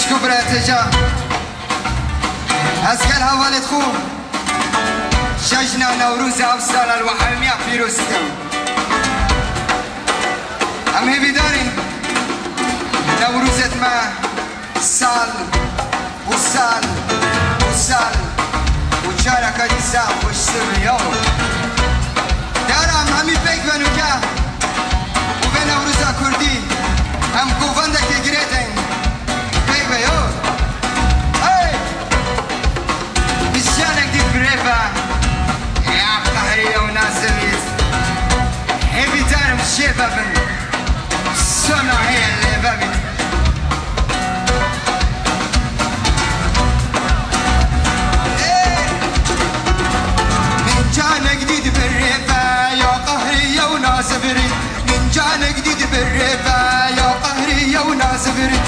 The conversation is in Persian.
وشكو براتجا أسكال هوالت خو شجنا نوروز أفصال الوحمية في رستم أمي بدارين نوروزت ما سال وسال وسال وشارك الإساء والسر يوم دارم همي بيك بنوكا وبين نوروزا كردي هم كوفندك تجريتين بيك بيو هاي بشانك دي بريفا يا قهرية وناسبيت هبي دارم الشيفة بن سنة هي اللي بابت جديد بالريفة يا قهرية وناسفري من جانا جديد بالريفة يا قهرية وناسفري